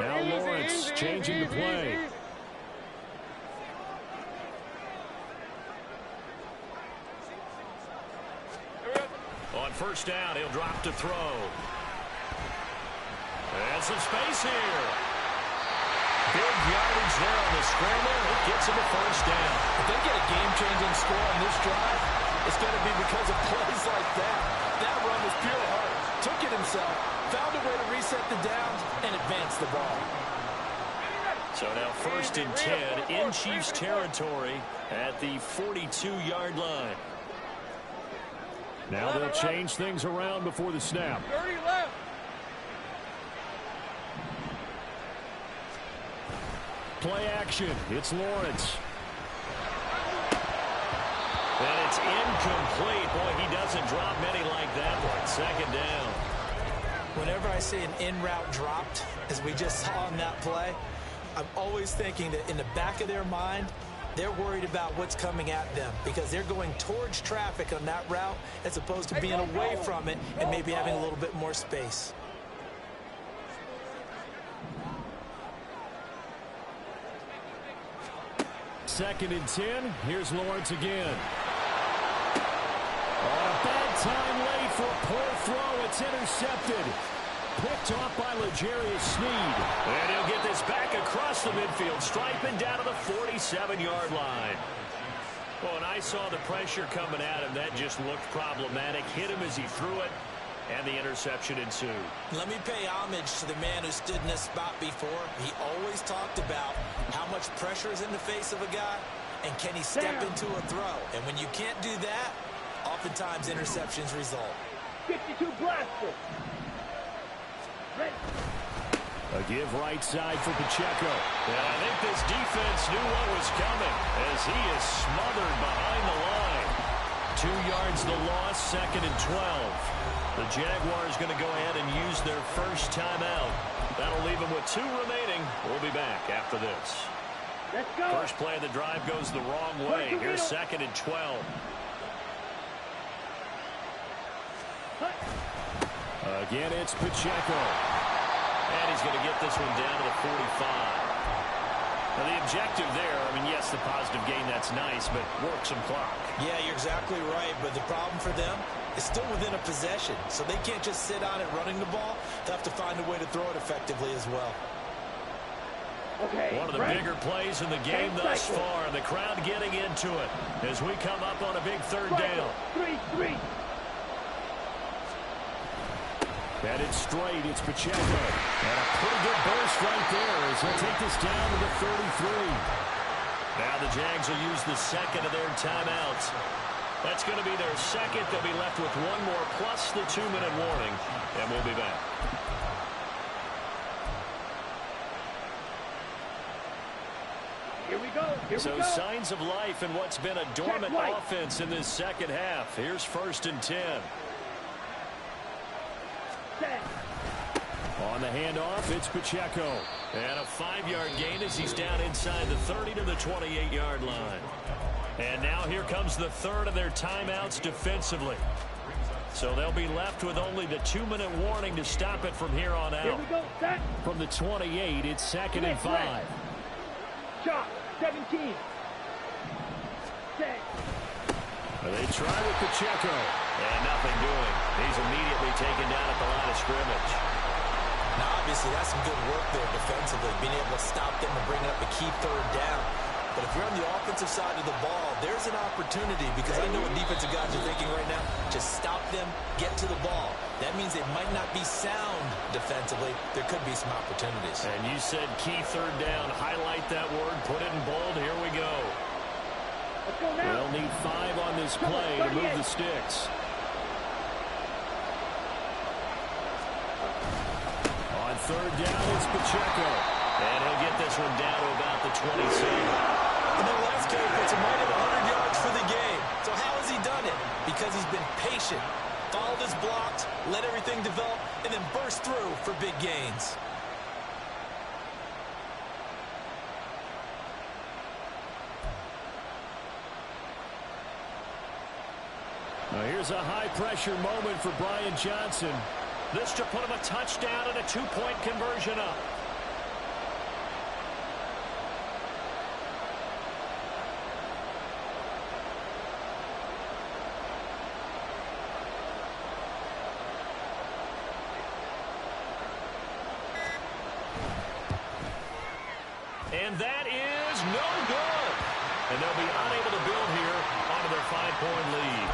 Speaker 1: Now Lawrence changing the play. On first down, he'll drop to throw. And some space here. Big yardage there on the scramble. It gets him a first down.
Speaker 2: If they get a game-changing score on this drive, it's going to be because of plays like that. That run was pure heart. Took it himself, found a way to reset the downs, and advance the ball.
Speaker 1: So now first and 10 in Chiefs territory at the 42-yard line. Now they'll change things around before the snap.
Speaker 4: 30 left.
Speaker 1: Play action. It's Lawrence. And it's incomplete. Boy, he doesn't drop many like that one. Second down.
Speaker 5: Whenever I see an in-route dropped, as we just saw on that play, I'm always thinking that in the back of their mind, they're worried about what's coming at them because they're going towards traffic on that route as opposed to being away from it and maybe having a little bit more space.
Speaker 1: Second and 10. Here's Lawrence again. On a bad time late for a poor throw. It's intercepted. Picked off by L'Jarius Sneed. And he'll get this back across the midfield, striping down to the 47-yard line. Well, when I saw the pressure coming at him, that just looked problematic. Hit him as he threw it, and the interception ensued.
Speaker 5: Let me pay homage to the man who stood in this spot before. He always talked about how much pressure is in the face of a guy, and can he step into a throw. And when you can't do that, oftentimes interceptions result.
Speaker 3: 52 blaster.
Speaker 1: A give right side for Pacheco. And I think this defense knew what was coming as he is smothered behind the line. 2 yards the loss, second and 12. The Jaguars going to go ahead and use their first timeout. That'll leave them with 2 remaining. We'll be back after this.
Speaker 3: Let's go.
Speaker 1: First play of the drive goes the wrong way. Here's second and 12. Again, it's Pacheco. And he's going to get this one down to the 45. Now, the objective there, I mean, yes, the positive gain, that's nice, but work some clock.
Speaker 5: Yeah, you're exactly right, but the problem for them is still within a possession, so they can't just sit on it running the ball. They have to find a way to throw it effectively as well.
Speaker 3: Okay,
Speaker 1: one of the bigger plays in the game thus far, and the crowd getting into it as we come up on a big third down.
Speaker 3: 3-3.
Speaker 1: And it's straight. It's Pacheco. And a pretty good burst right there as he'll take this down to the 33. Now the Jags will use the second of their timeouts. That's going to be their second. They'll be left with 1 more plus the 2-minute warning. And we'll be back.
Speaker 3: Here we go. Here
Speaker 1: So
Speaker 3: we go.
Speaker 1: signs of life in what's been a dormant offense in this second half. Here's first and 10. On the handoff, it's Pacheco. And a 5-yard gain as he's down inside the 30 to the 28-yard line. And now here comes the third of their timeouts defensively. So they'll be left with only the 2-minute warning to stop it from here on out.
Speaker 3: Here we go. Set.
Speaker 1: From the 28, it's second and 5.
Speaker 3: Shot. 17. Set.
Speaker 1: They try with Pacheco. And nothing doing. He's immediately taken down at the line of scrimmage.
Speaker 5: Now, obviously, that's some good work there defensively, being able to stop them and bring up a key third down. But if you're on the offensive side of the ball, there's an opportunity because I know what defensive guys are thinking right now. Just stop them, get to the ball. That means they might not be sound defensively. There could be some opportunities.
Speaker 1: And you said key third down. Highlight that word. Put it in bold. Here we go.
Speaker 3: Let's go now.
Speaker 1: They'll need 5 on this play to move the sticks. On third down, it's Pacheco. And he'll get this one down to about the 27.
Speaker 5: In the last game, puts him right at 100 yards for the game. So how has he done it? Because he's been patient, followed his blocks, let everything develop, and then burst through for big gains.
Speaker 1: Now here's a high-pressure moment for Brian Johnson. This to put him a touchdown and a two-point conversion up. And that is no good. And they'll be unable to build here onto their 5-point lead.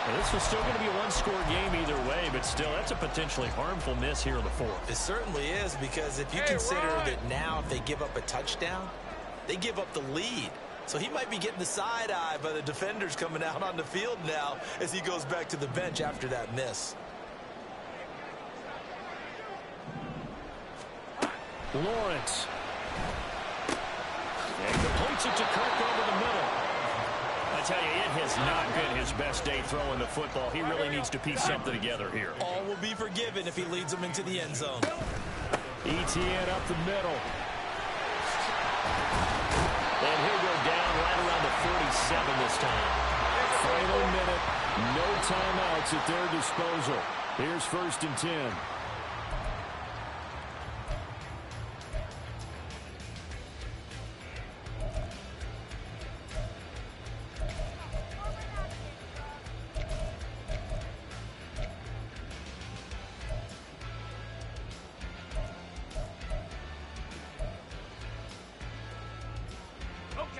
Speaker 1: Now, this was still going to be a one-score game either way, but still, that's a potentially harmful miss here in the fourth.
Speaker 5: It certainly is, because if you consider that now if they give up a touchdown, they give up the lead. So he might be getting the side eye by the defenders coming out on the field now as he goes back to the bench after that miss.
Speaker 1: Lawrence. And completes it to Kirk over the middle. I tell you, it has not been his best day throwing the football. He really needs to piece something together here.
Speaker 5: All will be forgiven if he leads them into the end zone.
Speaker 1: ETN up the middle. And he'll go down right around the 47 this time. Final minute, no timeouts at their disposal. Here's 1st and 10.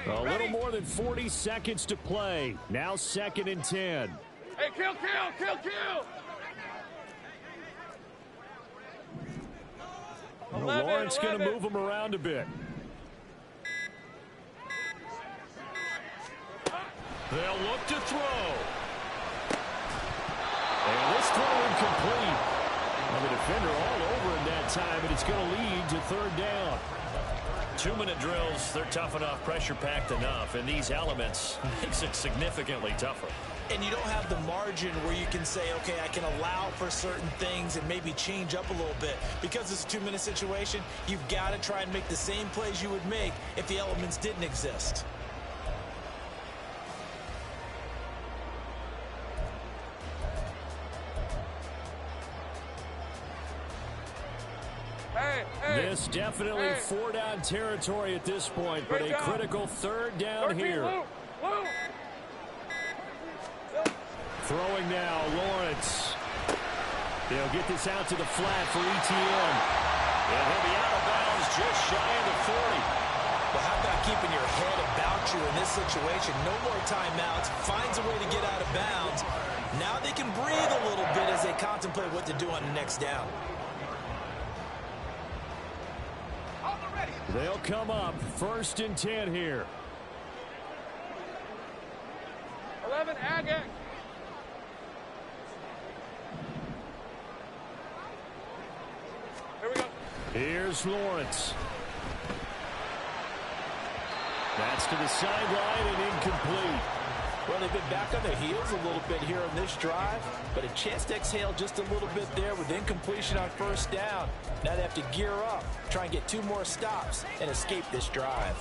Speaker 1: A little more than 40 seconds to play. Now 2nd and 10.
Speaker 4: Hey, kill!
Speaker 1: Well, Lawrence going to move him around a bit. They'll look to throw. And this throw incomplete. Well, the defender all over in that time, and it's going to lead to 3rd down. 2-minute drills, they're tough enough, pressure-packed enough, and these elements makes it significantly tougher.
Speaker 5: And you don't have the margin where you can say, okay, I can allow for certain things and maybe change up a little bit. Because it's a 2-minute situation, you've got to try and make the same plays you would make if the elements didn't exist.
Speaker 1: This definitely 4-down territory at this point, but a critical 3rd down here. Throwing now, Lawrence. They'll get this out to the flat for ETN. And he'll be out of bounds just shy of the 40.
Speaker 5: Well, how about keeping your head about you in this situation? No more timeouts. Finds a way to get out of bounds. Now they can breathe a little bit as they contemplate what to do on the next down.
Speaker 1: They'll come up 1st and 10 here.
Speaker 4: 11, Agate. Here we go.
Speaker 1: Here's Lawrence. That's to the sideline and incomplete.
Speaker 2: Well, they've been back on their heels a little bit here on this drive, but a chance to exhale just a little bit there with incompletion on 1st down. Now they have to gear up, try and get 2 more stops and escape this drive.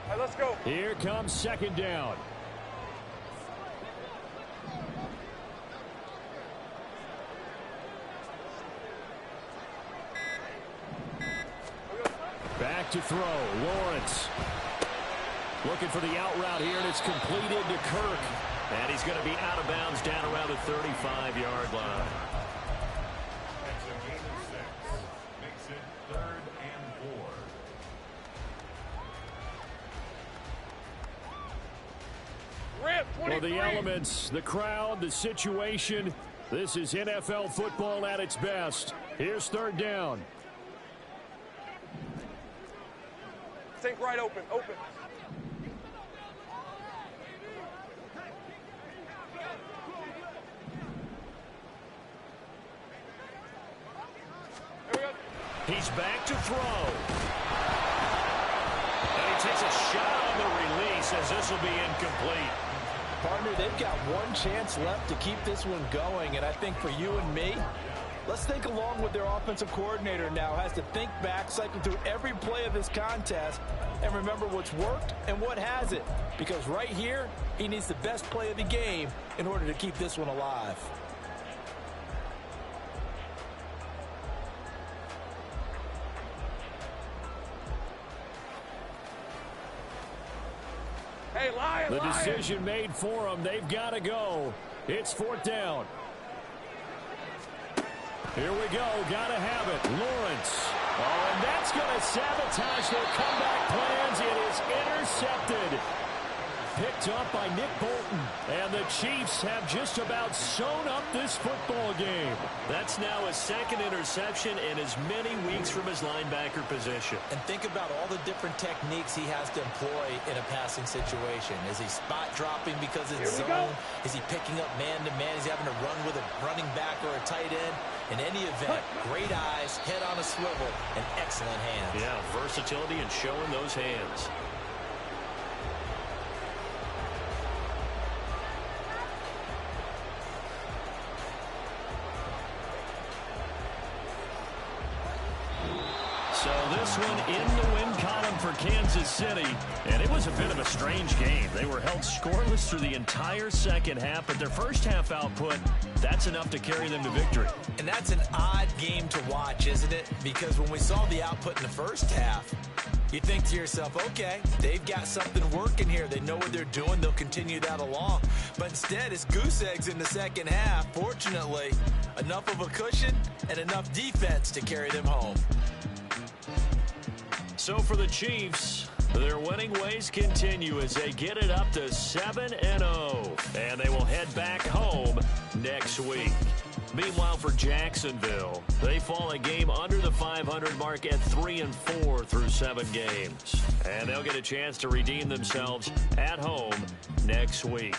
Speaker 4: All right, let's go.
Speaker 1: Here comes 2nd down. Back to throw. Lawrence. Looking for the out route here, and it's completed to Kirk. And he's going to be out of bounds down around the 35-yard line.
Speaker 6: Makes it 3rd and 4.
Speaker 4: Rip, 23.
Speaker 1: Well, the elements, the crowd, the situation. This is NFL football at its best. Here's 3rd down.
Speaker 4: Think right, open.
Speaker 1: He's back to throw. And he takes a shot on the release as this will be incomplete.
Speaker 2: Partner, they've got one chance left to keep this one going, and I think for you and me, let's think along with their offensive coordinator now. Has to think back, cycle through every play of this contest, and remember what's worked and what hasn't. Because right here, he needs the best play of the game in order to keep this one alive.
Speaker 4: Hey, Lion,
Speaker 1: The decision made for them. They've got to go. It's 4th down. Here we go. Got to have it. Lawrence. Oh, and that's going to sabotage their comeback plans. It is intercepted. Picked up by Nick Bolton. And the Chiefs have just about sewn up this football game. That's now his 2nd interception in as many weeks from his linebacker position.
Speaker 5: And think about all the different techniques he has to employ in a passing situation. Is he spot dropping because it's zone? Is he picking up man-to-man? Is he having to run with a running back or a tight end? In any event, great eyes, head on a swivel, and excellent hands.
Speaker 1: Yeah, versatility and showing those hands. So this one in the win column for Kansas City, and it was a bit of a strange game. They were held scoreless through the entire second half, but their first half output, that's enough to carry them to victory.
Speaker 5: And that's an odd game to watch, isn't it? Because when we saw the output in the first half, you think to yourself, okay, they've got something working here. They know what they're doing. They'll continue that along. But instead, it's goose eggs in the second half. Fortunately, enough of a cushion and enough defense to carry them home.
Speaker 1: So for the Chiefs, their winning ways continue as they get it up to 7-0. And they will head back home next week. Meanwhile, for Jacksonville, they fall a game under the 500 mark at 3-4 through 7 games. And they'll get a chance to redeem themselves at home next week.